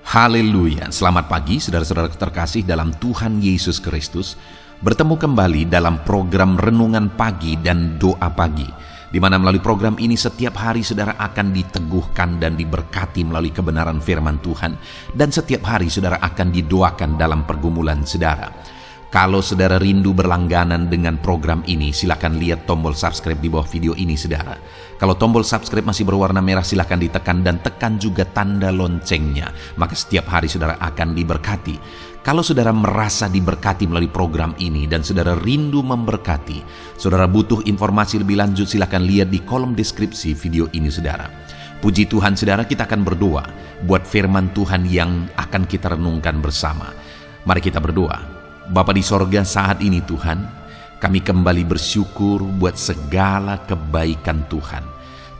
Haleluya, selamat pagi saudara-saudara terkasih dalam Tuhan Yesus Kristus. Bertemu kembali dalam program Renungan Pagi dan Doa Pagi, di mana melalui program ini setiap hari saudara akan diteguhkan dan diberkati melalui kebenaran firman Tuhan, dan setiap hari saudara akan didoakan dalam pergumulan saudara. Kalau saudara rindu berlangganan dengan program ini, silakan lihat tombol subscribe di bawah video ini saudara. Kalau tombol subscribe masih berwarna merah, silakan ditekan dan tekan juga tanda loncengnya. Maka setiap hari saudara akan diberkati. Kalau saudara merasa diberkati melalui program ini dan saudara rindu memberkati, saudara butuh informasi lebih lanjut, silakan lihat di kolom deskripsi video ini saudara. Puji Tuhan saudara, kita akan berdoa buat firman Tuhan yang akan kita renungkan bersama. Mari kita berdoa. Bapa di sorga, saat ini Tuhan, kami kembali bersyukur buat segala kebaikan Tuhan.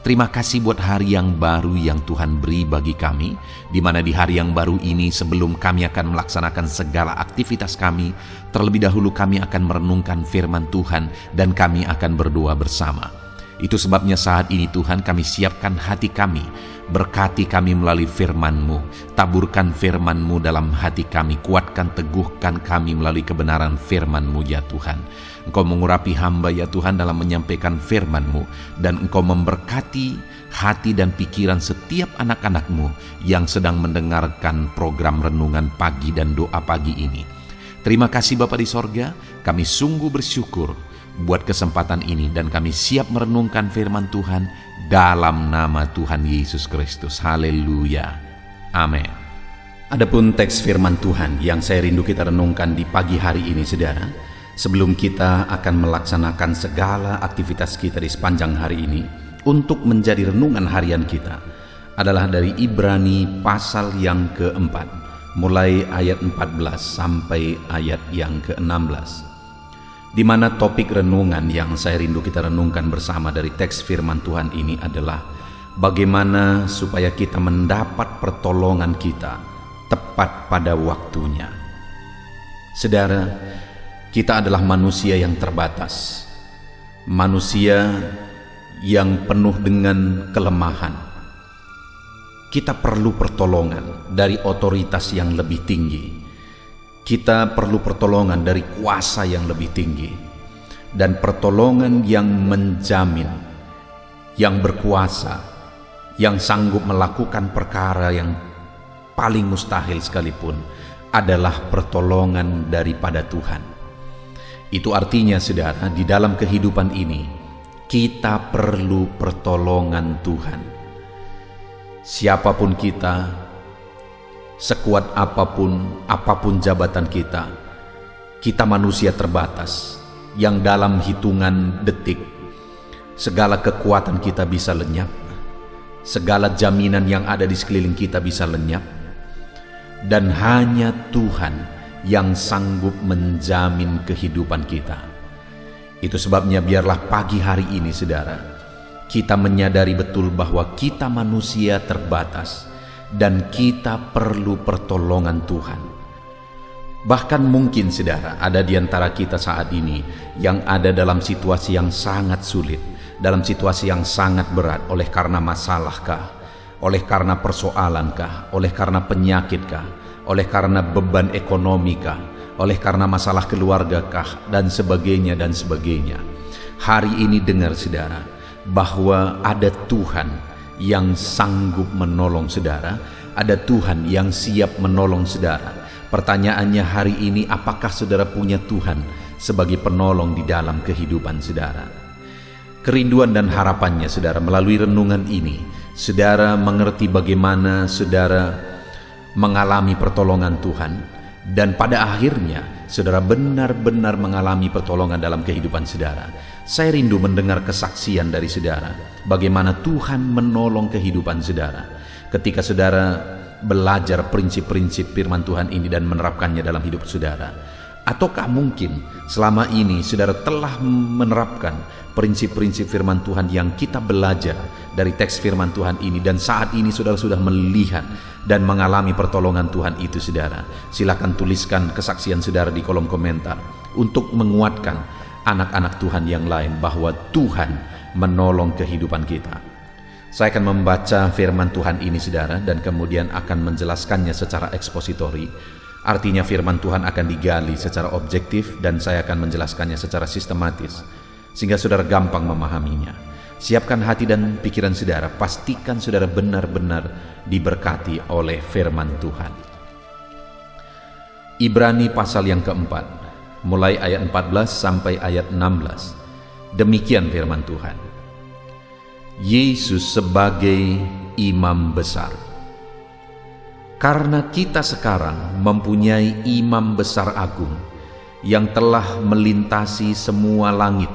Terima kasih buat hari yang baru yang Tuhan beri bagi kami, di mana di hari yang baru ini sebelum kami akan melaksanakan segala aktivitas kami, terlebih dahulu kami akan merenungkan firman Tuhan dan kami akan berdoa bersama. Itu sebabnya saat ini Tuhan kami siapkan hati kami, berkati kami melalui firman-Mu, taburkan firman-Mu dalam hati kami, kuatkan teguhkan kami melalui kebenaran firman-Mu ya Tuhan. Engkau mengurapi hamba ya Tuhan dalam menyampaikan firman-Mu, dan Engkau memberkati hati dan pikiran setiap anak-anak-Mu yang sedang mendengarkan program Renungan Pagi dan Doa Pagi ini. Terima kasih Bapa di sorga, kami sungguh bersyukur buat kesempatan ini dan kami siap merenungkan firman Tuhan dalam nama Tuhan Yesus Kristus. Haleluya. Amin. Adapun teks firman Tuhan yang saya rindu kita renungkan di pagi hari ini saudara, sebelum kita akan melaksanakan segala aktivitas kita di sepanjang hari ini untuk menjadi renungan harian kita, adalah dari Ibrani pasal yang keempat, mulai ayat 14 sampai ayat yang ke-16. Di mana topik renungan yang saya rindu kita renungkan bersama dari teks firman Tuhan ini adalah bagaimana supaya kita mendapat pertolongan kita tepat pada waktunya. Saudara, kita adalah manusia yang terbatas, manusia yang penuh dengan kelemahan. Kita perlu pertolongan dari otoritas yang lebih tinggi. Kita perlu pertolongan dari kuasa yang lebih tinggi, dan pertolongan yang menjamin, yang berkuasa, yang sanggup melakukan perkara yang paling mustahil sekalipun adalah pertolongan daripada Tuhan. Itu artinya saudara, di dalam kehidupan ini kita perlu pertolongan Tuhan. Siapapun kita, sekuat apapun jabatan kita manusia terbatas yang dalam hitungan detik segala kekuatan kita bisa lenyap, segala jaminan yang ada di sekeliling kita bisa lenyap, dan hanya Tuhan yang sanggup menjamin kehidupan kita. Itu sebabnya biarlah pagi hari ini saudara, kita menyadari betul bahwa kita manusia terbatas dan kita perlu pertolongan Tuhan. Bahkan mungkin saudara, ada di antara kita saat ini yang ada dalam situasi yang sangat sulit, dalam situasi yang sangat berat, oleh karena masalahkah, oleh karena persoalankah, oleh karena penyakitkah, oleh karena beban ekonomikah, oleh karena masalah keluargakah, dan sebagainya dan sebagainya. Hari ini dengar saudara, bahwa ada Tuhan yang sanggup menolong saudara, ada Tuhan yang siap menolong saudara. Pertanyaannya hari ini, apakah saudara punya Tuhan sebagai penolong di dalam kehidupan saudara? Kerinduan dan harapannya saudara, melalui renungan ini saudara mengerti bagaimana saudara mengalami pertolongan Tuhan, dan pada akhirnya saudara benar-benar mengalami pertolongan dalam kehidupan saudara. Saya rindu mendengar kesaksian dari saudara, bagaimana Tuhan menolong kehidupan saudara ketika saudara belajar prinsip-prinsip firman Tuhan ini dan menerapkannya dalam hidup saudara. Ataukah mungkin selama ini saudara telah menerapkan prinsip-prinsip firman Tuhan yang kita belajar dari teks firman Tuhan ini, dan saat ini saudara sudah melihat dan mengalami pertolongan Tuhan itu saudara? Silakan tuliskan kesaksian saudara di kolom komentar untuk menguatkan anak-anak Tuhan yang lain bahwa Tuhan menolong kehidupan kita. Saya akan membaca firman Tuhan ini, saudara, dan kemudian akan menjelaskannya secara ekspositori. Artinya firman Tuhan akan digali secara objektif dan saya akan menjelaskannya secara sistematis, sehingga saudara gampang memahaminya. Siapkan hati dan pikiran saudara, pastikan saudara benar-benar diberkati oleh firman Tuhan. Ibrani pasal yang keempat, mulai ayat 14 sampai ayat 16. Demikian firman Tuhan. Yesus sebagai imam besar. Karena kita sekarang mempunyai imam besar agung yang telah melintasi semua langit,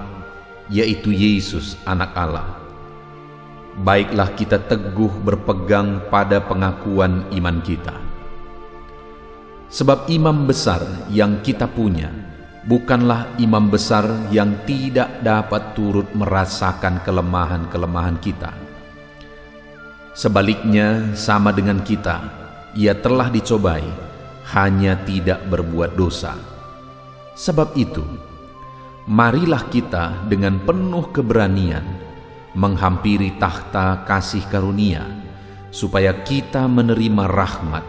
yaitu Yesus anak Allah. Baiklah kita teguh berpegang pada pengakuan iman kita. Sebab imam besar yang kita punya bukanlah imam besar yang tidak dapat turut merasakan kelemahan-kelemahan kita. Sebaliknya, sama dengan kita, ia telah dicobai, hanya tidak berbuat dosa. Sebab itu, marilah kita dengan penuh keberanian menghampiri takhta kasih karunia, supaya kita menerima rahmat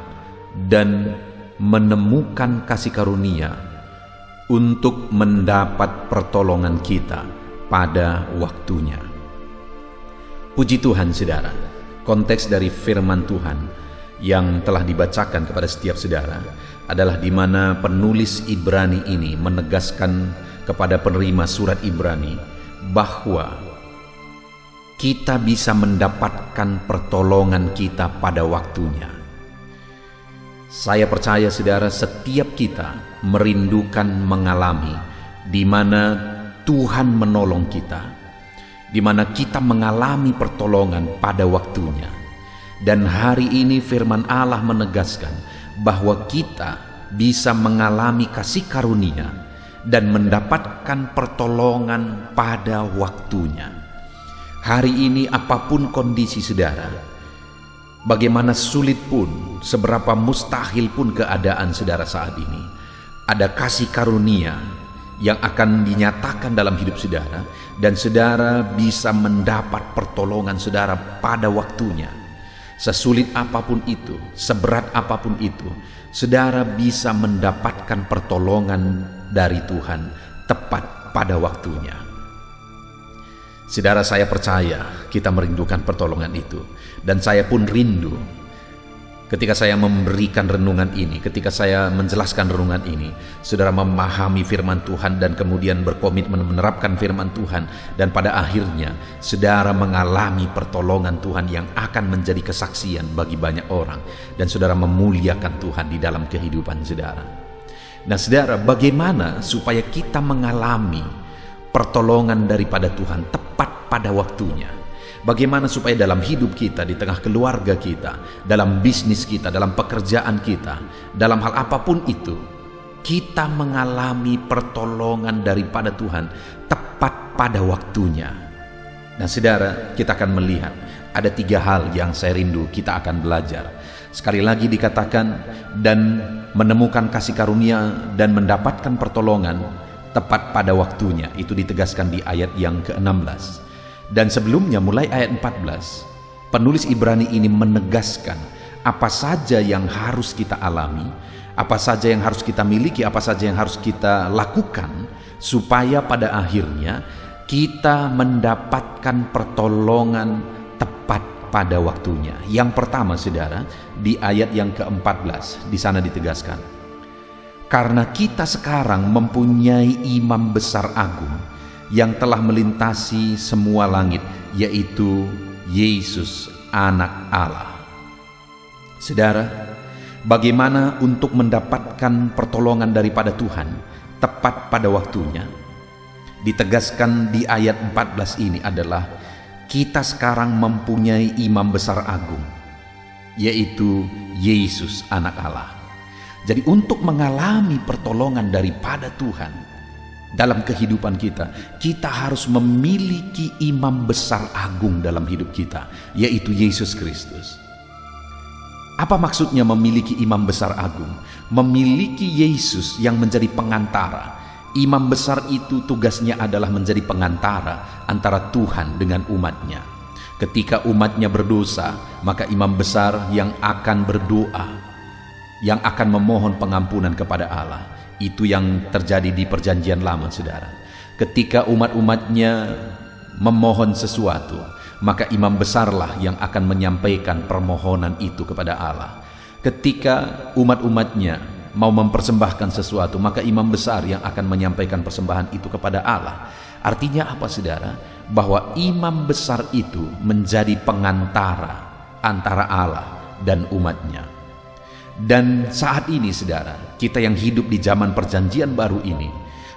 dan menemukan kasih karunia untuk mendapat pertolongan kita pada waktunya. Puji Tuhan, saudara. Konteks dari firman Tuhan yang telah dibacakan kepada setiap saudara adalah di mana penulis Ibrani ini menegaskan kepada penerima surat Ibrani bahwa kita bisa mendapatkan pertolongan kita pada waktunya. Saya percaya, saudara, setiap kita merindukan mengalami di mana Tuhan menolong kita, di mana kita mengalami pertolongan pada waktunya. Dan hari ini firman Allah menegaskan bahwa kita bisa mengalami kasih karunia dan mendapatkan pertolongan pada waktunya. Hari ini apapun kondisi saudara, bagaimana sulit pun, seberapa mustahil pun keadaan saudara saat ini, ada kasih karunia yang akan dinyatakan dalam hidup saudara, dan saudara bisa mendapat pertolongan saudara pada waktunya. Sesulit apapun itu, seberat apapun itu, saudara bisa mendapatkan pertolongan dari Tuhan tepat pada waktunya. Saudara, saya percaya kita merindukan pertolongan itu. Dan saya pun rindu ketika saya memberikan renungan ini, ketika saya menjelaskan renungan ini, saudara memahami firman Tuhan dan kemudian berkomitmen menerapkan firman Tuhan, dan pada akhirnya saudara mengalami pertolongan Tuhan yang akan menjadi kesaksian bagi banyak orang, dan saudara memuliakan Tuhan di dalam kehidupan saudara. Nah, saudara, bagaimana supaya kita mengalami pertolongan daripada Tuhan tepat pada waktunya? Bagaimana supaya dalam hidup kita, di tengah keluarga kita, dalam bisnis kita, dalam pekerjaan kita, dalam hal apapun itu, kita mengalami pertolongan daripada Tuhan tepat pada waktunya. Nah, saudara, kita akan melihat ada 3 hal yang saya rindu kita akan belajar. Sekali lagi dikatakan, dan menemukan kasih karunia dan mendapatkan pertolongan tepat pada waktunya. Itu ditegaskan di ayat yang ke-16. Dan sebelumnya, mulai ayat 14, penulis Ibrani ini menegaskan apa saja yang harus kita alami, apa saja yang harus kita miliki, apa saja yang harus kita lakukan, supaya pada akhirnya kita mendapatkan pertolongan tepat pada waktunya. Yang pertama, saudara, di ayat yang ke-14, di sana ditegaskan, karena kita sekarang mempunyai imam besar agung yang telah melintasi semua langit, yaitu Yesus anak Allah. Saudara, bagaimana untuk mendapatkan pertolongan daripada Tuhan tepat pada waktunya? Ditegaskan di ayat 14 ini adalah kita sekarang mempunyai imam besar agung, yaitu Yesus anak Allah. Jadi untuk mengalami pertolongan daripada Tuhan dalam kehidupan kita, kita harus memiliki imam besar agung dalam hidup kita, yaitu Yesus Kristus. Apa maksudnya memiliki imam besar agung? Memiliki Yesus yang menjadi pengantara. Imam besar itu tugasnya adalah menjadi pengantara antara Tuhan dengan umatnya. Ketika umatnya berdosa, maka imam besar yang akan berdoa, yang akan memohon pengampunan kepada Allah. Itu yang terjadi di perjanjian lama, saudara. Ketika umat-umatnya memohon sesuatu, maka imam besarlah yang akan menyampaikan permohonan itu kepada Allah. Ketika umat-umatnya mau mempersembahkan sesuatu, maka imam besar yang akan menyampaikan persembahan itu kepada Allah. Artinya apa, saudara? Bahwa imam besar itu menjadi pengantara antara Allah dan umatnya. Dan saat ini, saudara, kita yang hidup di zaman perjanjian baru ini,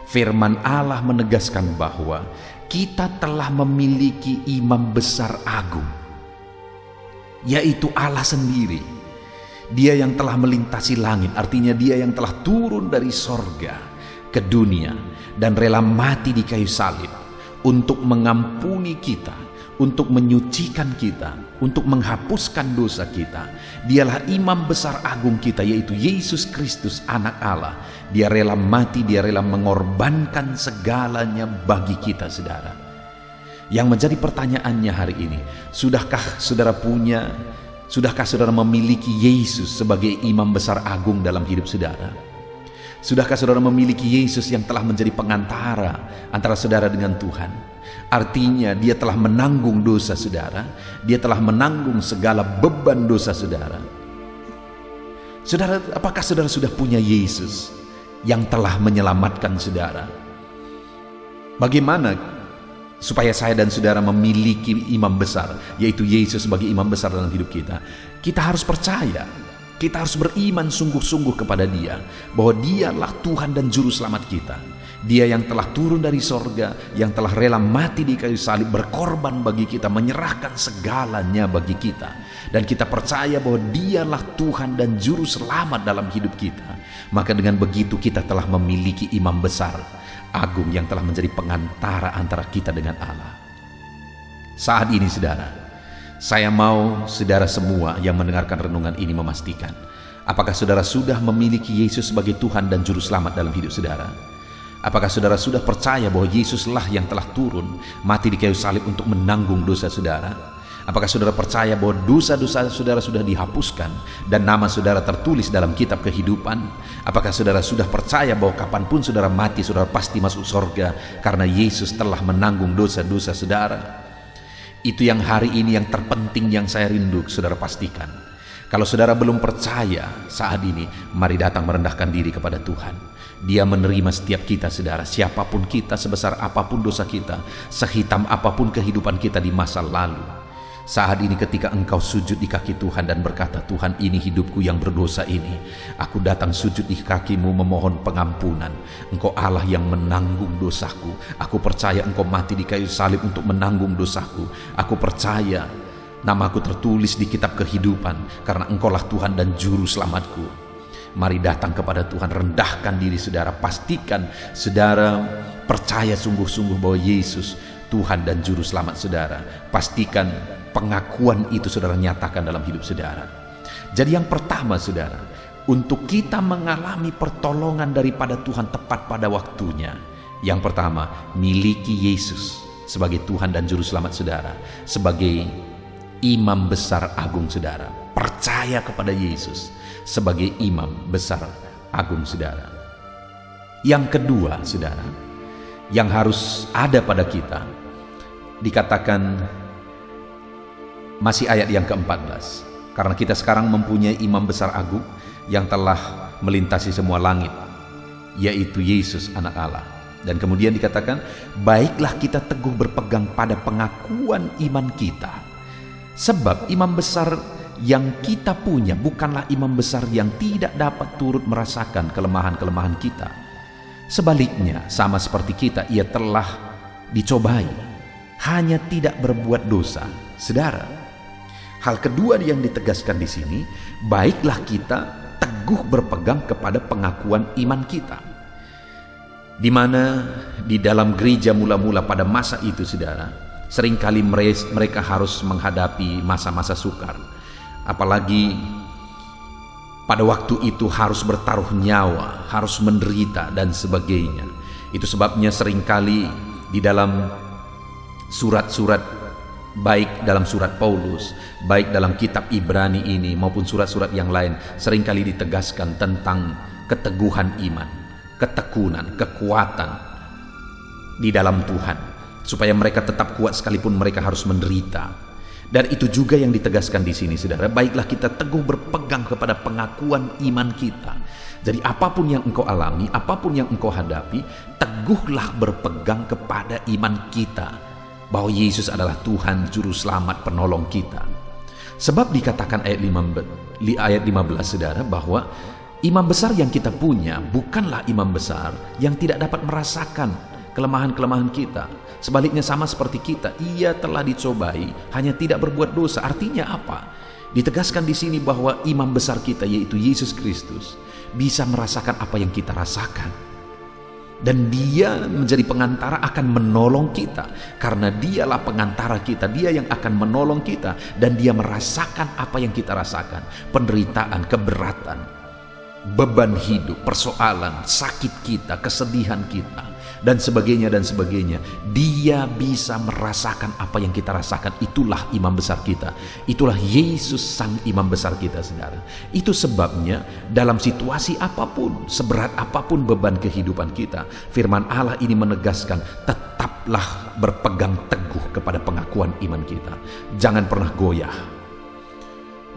firman Allah menegaskan bahwa kita telah memiliki imam besar agung, yaitu Allah sendiri. Dia yang telah melintasi langit, artinya dia yang telah turun dari sorga ke dunia dan rela mati di kayu salib untuk mengampuni kita, untuk menyucikan kita, untuk menghapuskan dosa kita. Dialah imam besar agung kita, yaitu Yesus Kristus, anak Allah. Dia rela mati, dia rela mengorbankan segalanya bagi kita, saudara. Yang menjadi pertanyaannya hari ini, sudahkah saudara memiliki Yesus sebagai imam besar agung dalam hidup saudara? Sudahkah saudara memiliki Yesus yang telah menjadi pengantara antara saudara dengan Tuhan? Artinya dia telah menanggung dosa saudara, dia telah menanggung segala beban dosa saudara. Saudara, apakah saudara sudah punya Yesus yang telah menyelamatkan saudara? Bagaimana supaya saya dan saudara memiliki imam besar, yaitu Yesus sebagai imam besar dalam hidup kita? Kita harus percaya, kita harus beriman sungguh-sungguh kepada Dia, bahwa Dialah Tuhan dan Juru Selamat kita. Dia yang telah turun dari sorga, yang telah rela mati di kayu salib, berkorban bagi kita, menyerahkan segalanya bagi kita. Dan kita percaya bahwa Dialah Tuhan dan Juru Selamat dalam hidup kita. Maka dengan begitu kita telah memiliki imam besar agung yang telah menjadi pengantara antara kita dengan Allah. Saat ini, saudara, saya mau saudara semua yang mendengarkan renungan ini memastikan, apakah saudara sudah memiliki Yesus sebagai Tuhan dan Juru Selamat dalam hidup saudara? Apakah saudara sudah percaya bahwa Yesuslah yang telah turun mati di kayu salib untuk menanggung dosa saudara? Apakah saudara percaya bahwa dosa-dosa saudara sudah dihapuskan dan nama saudara tertulis dalam kitab kehidupan? Apakah saudara sudah percaya bahwa kapanpun saudara mati, saudara pasti masuk surga karena Yesus telah menanggung dosa-dosa saudara? Itu yang hari ini yang terpenting yang saya rindu saudara pastikan. Kalau saudara belum percaya saat ini, mari datang merendahkan diri kepada Tuhan. Dia menerima setiap kita, saudara, siapapun kita, sebesar apapun dosa kita, sehitam apapun kehidupan kita di masa lalu. Saat ini ketika engkau sujud di kaki Tuhan dan berkata, Tuhan, ini hidupku yang berdosa ini. Aku datang sujud di kakimu memohon pengampunan. Engkau Allah yang menanggung dosaku. Aku percaya engkau mati di kayu salib untuk menanggung dosaku. Aku percaya namaku tertulis di kitab kehidupan karena engkaulah Tuhan dan Juru Selamatku. Mari datang kepada Tuhan, rendahkan diri saudara, pastikan saudara percaya sungguh-sungguh bahwa Yesus Tuhan dan Juru Selamat saudara. Pastikan pengakuan itu saudara nyatakan dalam hidup saudara. Jadi yang pertama, saudara, untuk kita mengalami pertolongan daripada Tuhan tepat pada waktunya, yang pertama, miliki Yesus sebagai Tuhan dan Juru Selamat saudara, sebagai imam besar agung saudara. Percaya kepada Yesus sebagai imam besar agung saudara. Yang kedua, saudara, yang harus ada pada kita, dikatakan masih ayat yang ke-14, karena kita sekarang mempunyai imam besar agung yang telah melintasi semua langit, yaitu Yesus anak Allah. Dan kemudian dikatakan, baiklah kita teguh berpegang pada pengakuan iman kita, sebab imam besar yang kita punya bukanlah imam besar yang tidak dapat turut merasakan kelemahan-kelemahan kita. Sebaliknya, sama seperti kita, ia telah dicobai, hanya tidak berbuat dosa. Saudara, hal kedua yang ditegaskan di sini, baiklah kita teguh berpegang kepada pengakuan iman kita. Di mana di dalam gereja mula-mula pada masa itu, saudara, seringkali mereka harus menghadapi masa-masa sukar. Apalagi pada waktu itu harus bertaruh nyawa, harus menderita dan sebagainya. Itu sebabnya seringkali di dalam surat-surat baik dalam surat Paulus, baik dalam kitab Ibrani ini maupun surat-surat yang lain, seringkali ditegaskan tentang keteguhan iman, ketekunan, kekuatan di dalam Tuhan, supaya mereka tetap kuat sekalipun mereka harus menderita. Dan itu juga yang ditegaskan di sini, saudara. Baiklah kita teguh berpegang kepada pengakuan iman kita. Jadi apapun yang engkau alami, apapun yang engkau hadapi, teguhlah berpegang kepada iman kita, bahwa Yesus adalah Tuhan, Juru Selamat, Penolong kita. Sebab dikatakan ayat 15, saudara, bahwa imam besar yang kita punya bukanlah imam besar yang tidak dapat merasakan kelemahan-kelemahan kita. Sebaliknya sama seperti kita, ia telah dicobai, hanya tidak berbuat dosa. Artinya apa? Ditegaskan di sini bahwa imam besar kita, yaitu Yesus Kristus, bisa merasakan apa yang kita rasakan. Dan dia menjadi pengantara akan menolong kita. Karena dialah pengantara kita, dia yang akan menolong kita. Dan dia merasakan apa yang kita rasakan. Penderitaan, keberatan, beban hidup, persoalan, sakit kita, kesedihan kita, dan sebagainya dan sebagainya. Dia bisa merasakan apa yang kita rasakan. Itulah imam besar kita. Itulah Yesus sang imam besar kita, saudara. Itu sebabnya dalam situasi apapun, seberat apapun beban kehidupan kita, firman Allah ini menegaskan, tetaplah berpegang teguh kepada pengakuan iman kita. Jangan pernah goyah.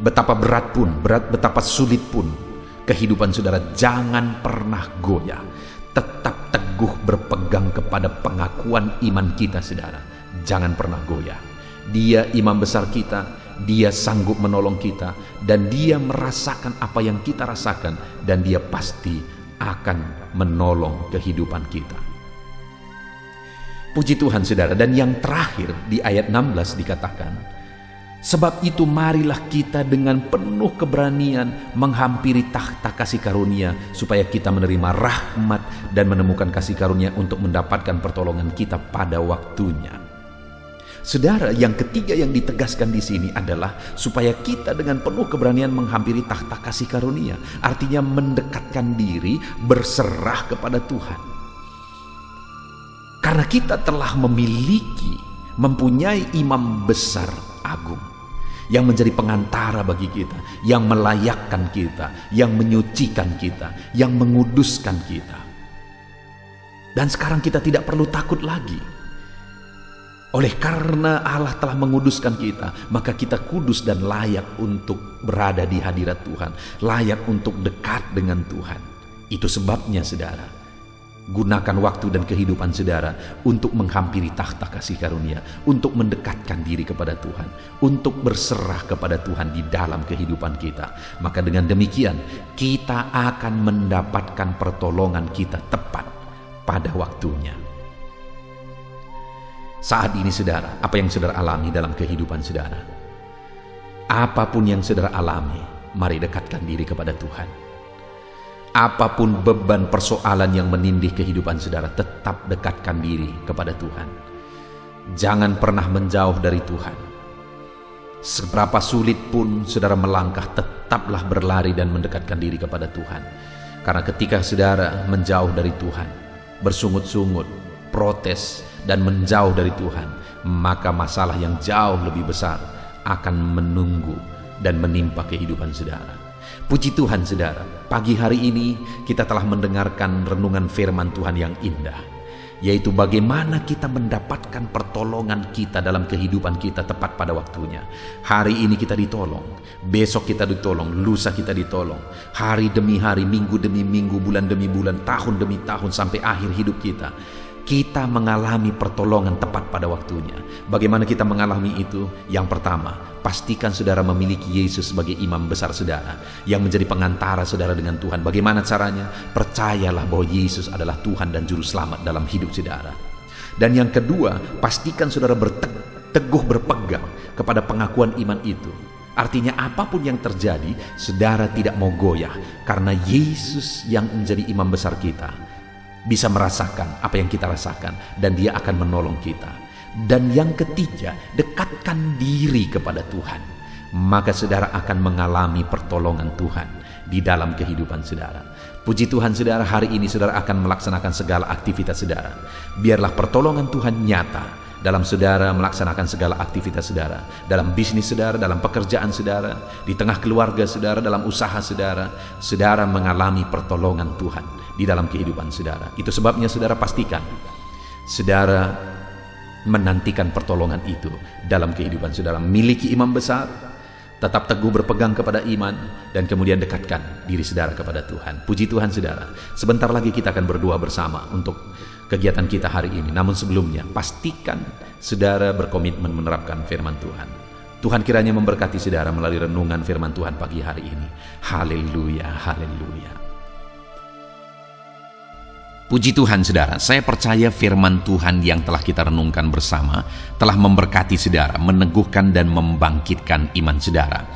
Betapa berat pun, betapa sulit pun kehidupan saudara, jangan pernah goyah. Tetap teguh berpegang kepada pengakuan iman kita, saudara. Jangan pernah goyah. Dia imam besar kita, dia sanggup menolong kita, dan dia merasakan apa yang kita rasakan, dan dia pasti akan menolong kehidupan kita. Puji Tuhan, saudara. Dan yang terakhir di ayat 16 dikatakan, sebab itu marilah kita dengan penuh keberanian menghampiri takhta kasih karunia, supaya kita menerima rahmat dan menemukan kasih karunia untuk mendapatkan pertolongan kita pada waktunya. Saudara, yang ketiga yang ditegaskan di sini adalah supaya kita dengan penuh keberanian menghampiri takhta kasih karunia. Artinya mendekatkan diri, berserah kepada Tuhan. Karena kita telah mempunyai imam besar agung yang menjadi pengantara bagi kita, yang melayakkan kita, yang menyucikan kita, yang menguduskan kita. Dan sekarang kita tidak perlu takut lagi. Oleh karena Allah telah menguduskan kita, maka kita kudus dan layak untuk berada di hadirat Tuhan, layak untuk dekat dengan Tuhan. Itu sebabnya, saudara, gunakan waktu dan kehidupan saudara untuk menghampiri takhta kasih karunia, untuk mendekatkan diri kepada Tuhan, untuk berserah kepada Tuhan di dalam kehidupan kita. Maka dengan demikian kita akan mendapatkan pertolongan kita tepat pada waktunya. Saat ini, saudara, apa yang saudara alami dalam kehidupan saudara? Apapun yang saudara alami, mari dekatkan diri kepada Tuhan. Apapun beban persoalan yang menindih kehidupan saudara, tetap dekatkan diri kepada Tuhan. Jangan pernah menjauh dari Tuhan. Seberapa sulit pun saudara melangkah, tetaplah berlari dan mendekatkan diri kepada Tuhan. Karena ketika saudara menjauh dari Tuhan, bersungut-sungut, protes, dan menjauh dari Tuhan, maka masalah yang jauh lebih besar akan menunggu dan menimpa kehidupan saudara. Puji Tuhan, saudara, pagi hari ini kita telah mendengarkan renungan firman Tuhan yang indah, yaitu bagaimana kita mendapatkan pertolongan kita dalam kehidupan kita tepat pada waktunya. Hari ini kita ditolong, besok kita ditolong, lusa kita ditolong, hari demi hari, minggu demi minggu, bulan demi bulan, tahun demi tahun, sampai akhir hidup kita. Kita mengalami pertolongan tepat pada waktunya. Bagaimana kita mengalami itu? Yang pertama, pastikan saudara memiliki Yesus sebagai imam besar saudara, yang menjadi pengantara saudara dengan Tuhan. Bagaimana caranya? Percayalah bahwa Yesus adalah Tuhan dan Juru Selamat dalam hidup saudara. Dan yang kedua, pastikan saudara teguh berpegang kepada pengakuan iman itu. Artinya apapun yang terjadi, saudara tidak mau goyah, karena Yesus yang menjadi imam besar kita bisa merasakan apa yang kita rasakan, dan dia akan menolong kita. Dan yang ketiga, dekatkan diri kepada Tuhan, maka saudara akan mengalami pertolongan Tuhan di dalam kehidupan saudara. Puji Tuhan, saudara, hari ini saudara akan melaksanakan segala aktivitas saudara. Biarlah pertolongan Tuhan nyata dalam saudara melaksanakan segala aktivitas saudara, dalam bisnis saudara, dalam pekerjaan saudara, di tengah keluarga saudara, dalam usaha saudara, saudara mengalami pertolongan Tuhan di dalam kehidupan saudara. Itu sebabnya saudara pastikan saudara menantikan pertolongan itu dalam kehidupan saudara. Miliki iman besar, tetap teguh berpegang kepada iman, dan kemudian dekatkan diri saudara kepada Tuhan. Puji Tuhan saudara. Sebentar lagi kita akan berdoa bersama untuk kegiatan kita hari ini. Namun sebelumnya, pastikan saudara berkomitmen menerapkan firman Tuhan. Tuhan kiranya memberkati saudara melalui renungan firman Tuhan pagi hari ini. Haleluya, haleluya. Puji Tuhan saudara, saya percaya firman Tuhan yang telah kita renungkan bersama telah memberkati saudara, meneguhkan dan membangkitkan iman saudara.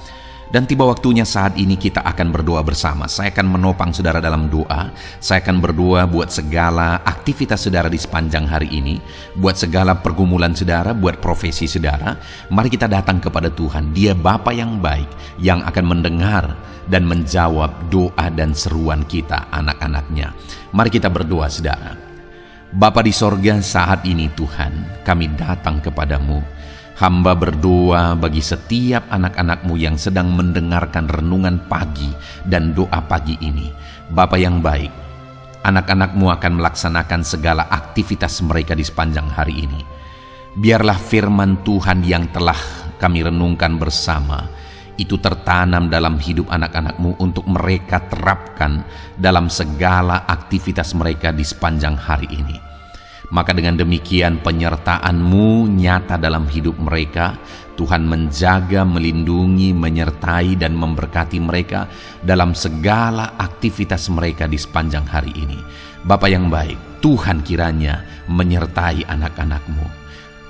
Dan tiba waktunya saat ini kita akan berdoa bersama. Saya akan menopang saudara dalam doa. Saya akan berdoa buat segala aktivitas saudara di sepanjang hari ini, buat segala pergumulan saudara, buat profesi saudara. Mari kita datang kepada Tuhan. Dia Bapa yang baik, yang akan mendengar dan menjawab doa dan seruan kita, anak-anaknya. Mari kita berdoa saudara. Bapa di sorga, saat ini Tuhan, kami datang kepadamu. Hamba berdoa bagi setiap anak-anak-Mu yang sedang mendengarkan renungan pagi dan doa pagi ini. Bapa yang baik, anak-anak-Mu akan melaksanakan segala aktivitas mereka di sepanjang hari ini. Biarlah firman Tuhan yang telah kami renungkan bersama itu tertanam dalam hidup anak-anak-Mu untuk mereka terapkan dalam segala aktivitas mereka di sepanjang hari ini. Maka dengan demikian penyertaan-Mu nyata dalam hidup mereka. Tuhan menjaga, melindungi, menyertai dan memberkati mereka dalam segala aktivitas mereka di sepanjang hari ini. Bapa yang baik, Tuhan kiranya menyertai anak-anak-Mu.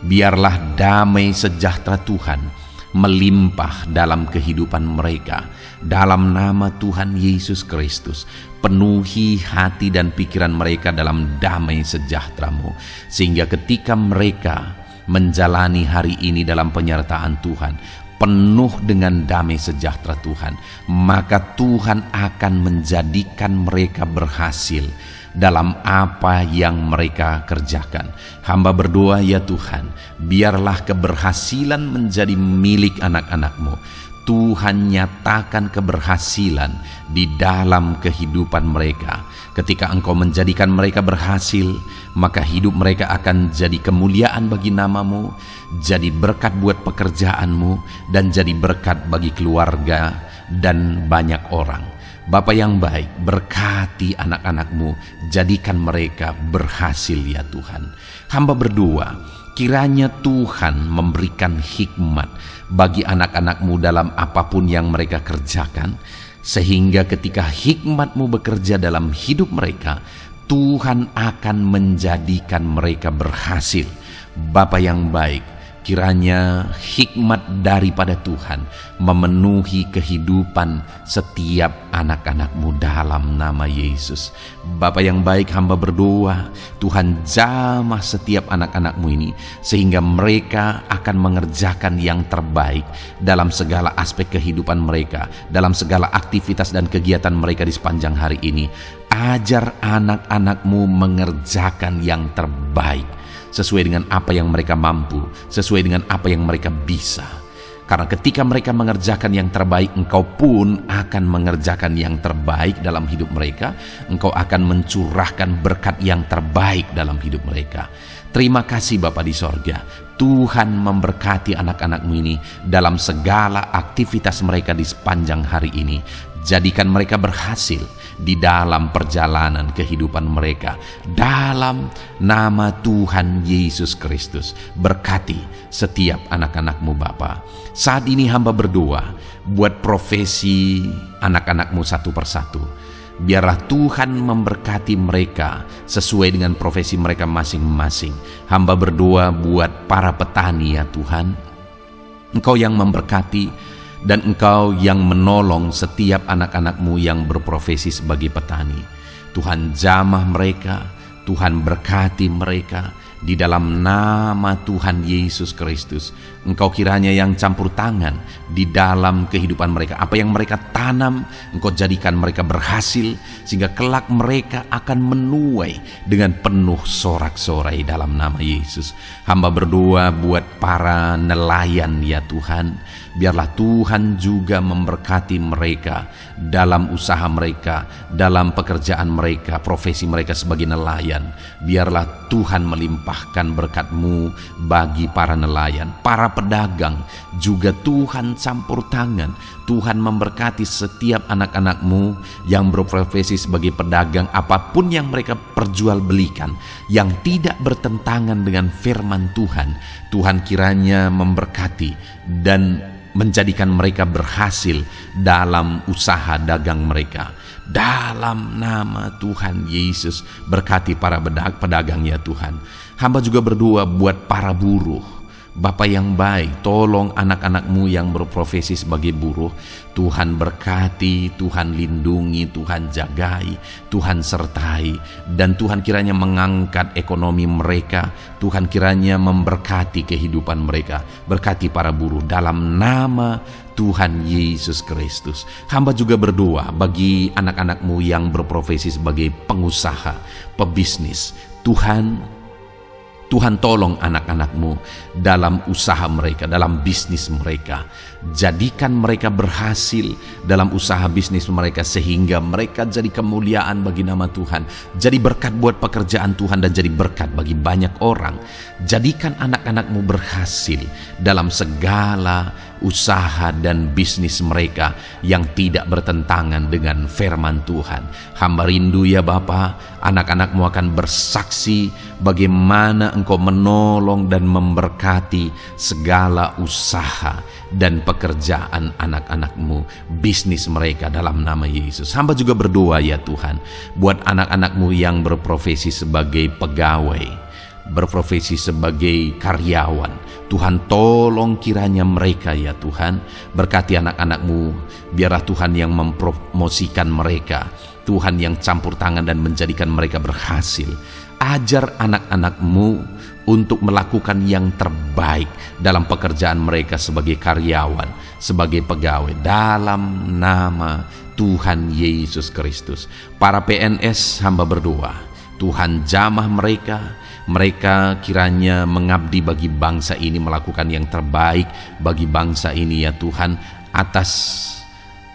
Biarlah damai sejahtera Tuhan melimpah dalam kehidupan mereka. Dalam nama Tuhan Yesus Kristus, penuhi hati dan pikiran mereka dalam damai sejahtera-Mu, sehingga ketika mereka menjalani hari ini dalam penyertaan Tuhan, penuh dengan damai sejahtera Tuhan, maka Tuhan akan menjadikan mereka berhasil dalam apa yang mereka kerjakan. Hamba berdoa ya Tuhan, biarlah keberhasilan menjadi milik anak-anak-Mu. Tuhan nyatakan keberhasilan di dalam kehidupan mereka. Ketika Engkau menjadikan mereka berhasil, maka hidup mereka akan jadi kemuliaan bagi nama-Mu, jadi berkat buat pekerjaan-Mu, dan jadi berkat bagi keluarga dan banyak orang. Bapa yang baik, berkati anak-anak-Mu, jadikan mereka berhasil ya Tuhan. Hamba berdoa, kiranya Tuhan memberikan hikmat bagi anak-anak-Mu dalam apapun yang mereka kerjakan, sehingga ketika hikmat-Mu bekerja dalam hidup mereka, Tuhan akan menjadikan mereka berhasil. Bapa yang baik, kiranya hikmat daripada Tuhan memenuhi kehidupan setiap anak-anak-Mu dalam nama Yesus. Bapa yang baik, hamba berdoa Tuhan jamah setiap anak-anak-Mu ini, sehingga mereka akan mengerjakan yang terbaik dalam segala aspek kehidupan mereka, dalam segala aktivitas dan kegiatan mereka di sepanjang hari ini. Ajar anak-anak-Mu mengerjakan yang terbaik sesuai dengan apa yang mereka mampu, sesuai dengan apa yang mereka bisa. Karena ketika mereka mengerjakan yang terbaik, Engkau pun akan mengerjakan yang terbaik dalam hidup mereka. Engkau akan mencurahkan berkat yang terbaik dalam hidup mereka. Terima kasih Bapa di sorga. Tuhan memberkati anak-anak-Mu ini dalam segala aktivitas mereka di sepanjang hari ini. Jadikan mereka berhasil di dalam perjalanan kehidupan mereka. Dalam nama Tuhan Yesus Kristus, berkati setiap anak-anak-Mu Bapa. Saat ini hamba berdoa buat profesi anak-anak-Mu satu persatu. Biarlah Tuhan memberkati mereka sesuai dengan profesi mereka masing-masing. Hamba berdoa buat para petani ya Tuhan. Engkau yang memberkati dan Engkau yang menolong setiap anak-anak-Mu yang berprofesi sebagai petani. Tuhan jamah mereka, Tuhan berkati mereka, Di dalam nama Tuhan Yesus Kristus, Engkau kiranya yang campur tangan di dalam kehidupan mereka. Apa yang mereka tanam, Engkau jadikan mereka berhasil, sehingga kelak mereka akan menuai dengan penuh sorak-sorai dalam nama Yesus. Hamba berdoa buat para nelayan ya Tuhan, biarlah Tuhan juga memberkati mereka dalam usaha mereka, dalam pekerjaan mereka, profesi mereka sebagai nelayan. Biarlah Tuhan melimpahkan berkat-Mu bagi para nelayan, para pedagang juga Tuhan campur tangan. Tuhan memberkati setiap anak-anak-Mu yang berprofesi sebagai pedagang, apapun yang mereka perjualbelikan yang tidak bertentangan dengan firman Tuhan. Tuhan kiranya memberkati dan menjadikan mereka berhasil dalam usaha dagang mereka. Dalam nama Tuhan Yesus, berkati para pedagang ya Tuhan. Hamba juga berdoa buat para buruh. Bapa yang baik, tolong anak-anak-Mu yang berprofesi sebagai buruh. Tuhan berkati, Tuhan lindungi, Tuhan jagai, Tuhan sertai. Dan Tuhan kiranya mengangkat ekonomi mereka. Tuhan kiranya memberkati kehidupan mereka. Berkati para buruh dalam nama Tuhan Yesus Kristus. Hamba juga berdoa bagi anak-anak-Mu yang berprofesi sebagai pengusaha, pebisnis. Tuhan tolong anak-anak-Mu dalam usaha mereka, dalam bisnis mereka. Jadikan mereka berhasil dalam usaha bisnis mereka, sehingga mereka jadi kemuliaan bagi nama Tuhan. Jadi berkat buat pekerjaan Tuhan dan jadi berkat bagi banyak orang. Jadikan anak-anak-Mu berhasil dalam segala usaha dan bisnis mereka yang tidak bertentangan dengan firman Tuhan. Hamba rindu ya Bapa, anak-anak-Mu akan bersaksi bagaimana Engkau menolong dan memberkati segala usaha dan pekerjaan anak-anak-Mu, bisnis mereka dalam nama Yesus. Hamba juga berdoa ya Tuhan buat anak-anak-Mu yang berprofesi sebagai pegawai, berprofesi sebagai karyawan. Tuhan tolong kiranya mereka ya Tuhan, berkati anak-anak-Mu. Biarlah Tuhan yang mempromosikan mereka, Tuhan yang campur tangan dan menjadikan mereka berhasil. Ajar anak-anak-Mu untuk melakukan yang terbaik dalam pekerjaan mereka sebagai karyawan, sebagai pegawai, dalam nama Tuhan Yesus Kristus. Para PNS hamba berdoa, Tuhan jamah mereka kiranya mengabdi bagi bangsa ini, melakukan yang terbaik bagi bangsa ini ya Tuhan, atas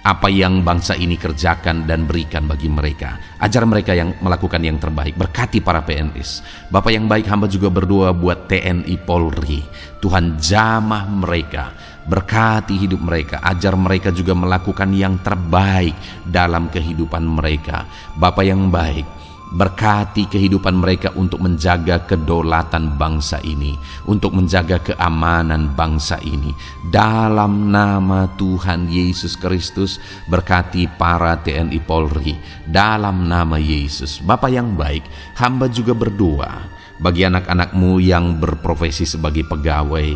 apa yang bangsa ini kerjakan dan berikan bagi mereka. Ajar mereka yang melakukan yang terbaik. Berkati para PNS. Bapak yang baik, hamba juga berdoa buat TNI Polri. Tuhan jamah mereka, berkati hidup mereka, ajar mereka juga melakukan yang terbaik dalam kehidupan mereka. Bapak yang baik, berkati kehidupan mereka untuk menjaga kedaulatan bangsa ini, untuk menjaga keamanan bangsa ini. Dalam nama Tuhan Yesus Kristus, berkati para TNI Polri dalam nama Yesus. Bapa yang baik, hamba juga berdoa bagi anak-anak-Mu yang berprofesi sebagai pegawai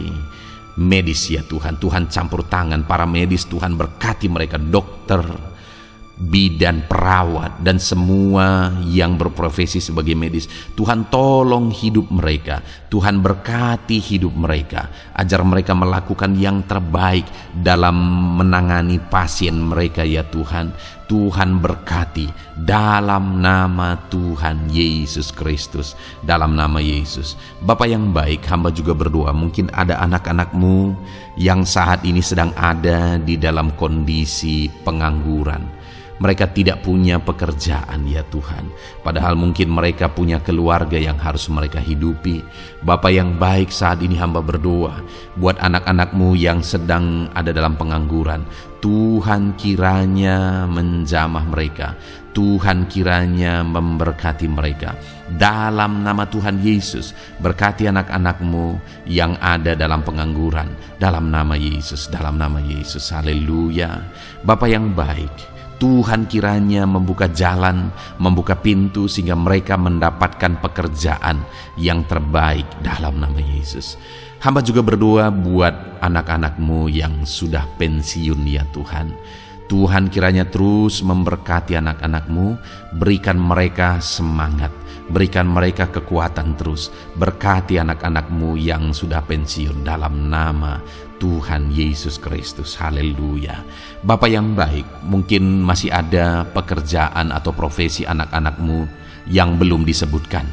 medis ya Tuhan. Tuhan campur tangan para medis, Tuhan berkati mereka, dokter, bidan, perawat, dan semua yang berprofesi sebagai medis. Tuhan tolong hidup mereka, Tuhan berkati hidup mereka, ajar mereka melakukan yang terbaik dalam menangani pasien mereka ya Tuhan. Tuhan berkati dalam nama Tuhan Yesus Kristus, dalam nama Yesus. Bapa yang baik, hamba juga berdoa, mungkin ada anak-anak-Mu yang saat ini sedang ada di dalam kondisi pengangguran. Mereka tidak punya pekerjaan ya Tuhan, padahal mungkin mereka punya keluarga yang harus mereka hidupi. Bapa yang baik, saat ini hamba berdoa buat anak-anak-Mu yang sedang ada dalam pengangguran. Tuhan kiranya menjamah mereka, Tuhan kiranya memberkati mereka. Dalam nama Tuhan Yesus, berkati anak-anak-Mu yang ada dalam pengangguran, dalam nama Yesus, dalam nama Yesus. Haleluya. Bapa yang baik, Tuhan kiranya membuka jalan, membuka pintu sehingga mereka mendapatkan pekerjaan yang terbaik dalam nama Yesus. Hamba juga berdoa buat anak-anak-Mu yang sudah pensiun ya Tuhan. Tuhan kiranya terus memberkati anak-anak-Mu, berikan mereka semangat, berikan mereka kekuatan terus. Berkati anak-anak-Mu yang sudah pensiun dalam nama Tuhan Yesus Kristus. Haleluya. Bapa yang baik, mungkin masih ada pekerjaan atau profesi anak-anak-Mu yang belum disebutkan.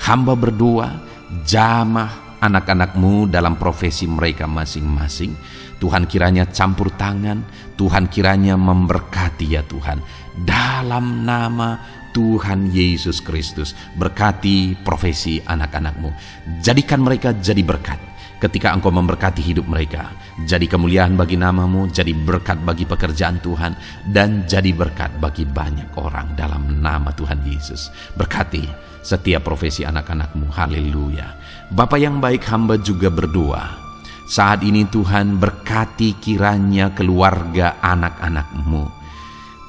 Hamba berdoa, jamah anak-anak-Mu dalam profesi mereka masing-masing. Tuhan kiranya campur tangan, Tuhan kiranya memberkati ya Tuhan. Dalam nama Tuhan Yesus Kristus, berkati profesi anak-anak-Mu. Jadikan mereka jadi berkat ketika Engkau memberkati hidup mereka. Jadi kemuliaan bagi nama-Mu, jadi berkat bagi pekerjaan Tuhan, dan jadi berkat bagi banyak orang dalam nama Tuhan Yesus. Berkati setiap profesi anak-anak-Mu. Haleluya. Bapa yang baik, hamba juga berdoa. Saat ini Tuhan, berkati kiranya keluarga anak-anak-Mu.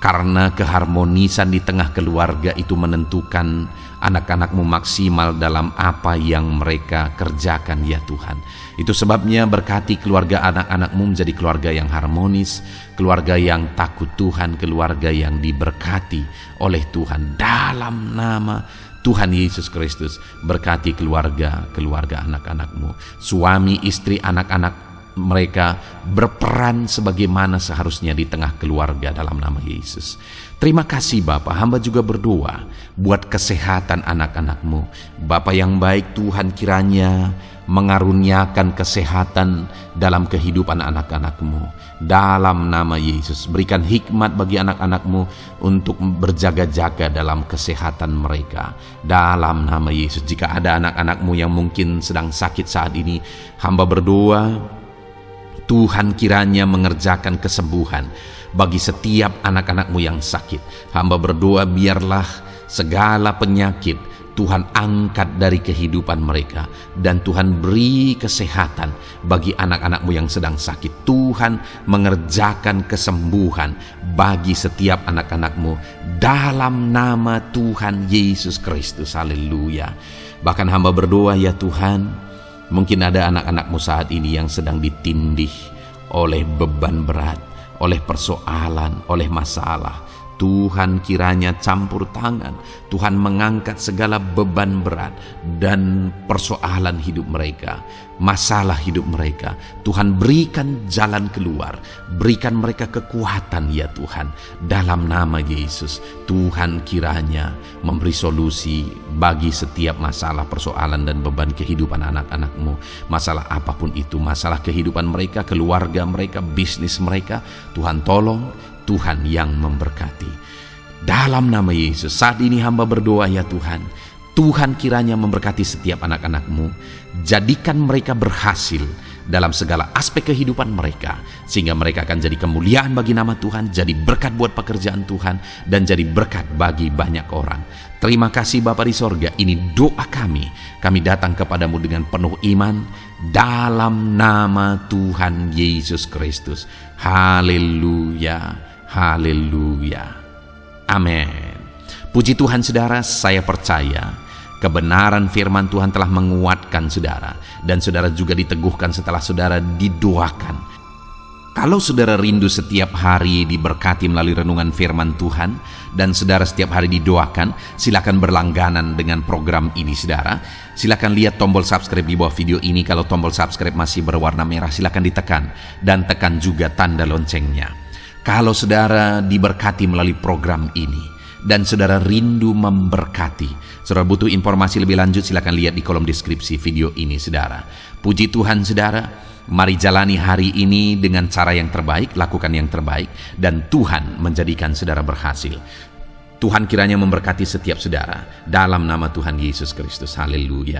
Karena keharmonisan di tengah keluarga itu menentukan anak-anak-Mu maksimal dalam apa yang mereka kerjakan ya Tuhan. Itu sebabnya berkati keluarga anak-anak-Mu menjadi keluarga yang harmonis, keluarga yang takut Tuhan, keluarga yang diberkati oleh Tuhan. Dalam nama Tuhan Yesus Kristus, berkati keluarga anak-anak-Mu. Suami, istri, anak-anak mereka berperan sebagaimana seharusnya di tengah keluarga dalam nama Yesus. Terima kasih Bapa, hamba juga berdoa buat kesehatan anak-anak-Mu. Bapa yang baik, Tuhan kiranya mengaruniakan kesehatan dalam kehidupan anak-anak-Mu. Dalam nama Yesus, berikan hikmat bagi anak-anak-Mu untuk berjaga-jaga dalam kesehatan mereka. Dalam nama Yesus, jika ada anak-anak-Mu yang mungkin sedang sakit saat ini, hamba berdoa, Tuhan kiranya mengerjakan kesembuhan bagi setiap anak-anak-Mu yang sakit. Hamba berdoa, biarlah segala penyakit Tuhan angkat dari kehidupan mereka, dan Tuhan beri kesehatan bagi anak-anak-Mu yang sedang sakit. Tuhan mengerjakan kesembuhan bagi setiap anak-anak-Mu dalam nama Tuhan Yesus Kristus. Haleluya. Bahkan hamba berdoa ya Tuhan, mungkin ada anak-anak-Mu saat ini yang sedang ditindih oleh beban berat, oleh persoalan, oleh masalah. Tuhan kiranya campur tangan, Tuhan mengangkat segala beban berat dan persoalan hidup mereka, masalah hidup mereka. Tuhan berikan jalan keluar, berikan mereka kekuatan ya Tuhan. Dalam nama Yesus, Tuhan kiranya memberi solusi bagi setiap masalah, persoalan dan beban kehidupan anak-anak-Mu. Masalah apapun itu, masalah kehidupan mereka, keluarga mereka, bisnis mereka, Tuhan tolong, Tuhan yang memberkati. Dalam nama Yesus, saat ini hamba berdoa ya Tuhan, Tuhan kiranya memberkati setiap anak-anak-Mu, jadikan mereka berhasil dalam segala aspek kehidupan mereka, sehingga mereka akan jadi kemuliaan bagi nama Tuhan, jadi berkat buat pekerjaan Tuhan, dan jadi berkat bagi banyak orang. Terima kasih Bapa di sorga, ini doa kami datang kepadamu dengan penuh iman, dalam nama Tuhan Yesus Kristus. Haleluya. Haleluya. Amin. Puji Tuhan saudara, saya percaya kebenaran firman Tuhan telah menguatkan saudara, dan saudara juga diteguhkan setelah saudara didoakan. Kalau saudara rindu setiap hari diberkati melalui renungan firman Tuhan, dan saudara setiap hari didoakan, silakan berlangganan dengan program ini saudara. Silakan lihat tombol subscribe di bawah video ini. Kalau tombol subscribe masih berwarna merah, silakan ditekan, dan tekan juga tanda loncengnya. Kalau saudara diberkati melalui program ini dan saudara rindu memberkati, saudara butuh informasi lebih lanjut, silakan lihat di kolom deskripsi video ini saudara. Puji Tuhan saudara, mari jalani hari ini dengan cara yang terbaik, lakukan yang terbaik, dan Tuhan menjadikan saudara berhasil. Tuhan kiranya memberkati setiap saudara dalam nama Tuhan Yesus Kristus. Haleluya.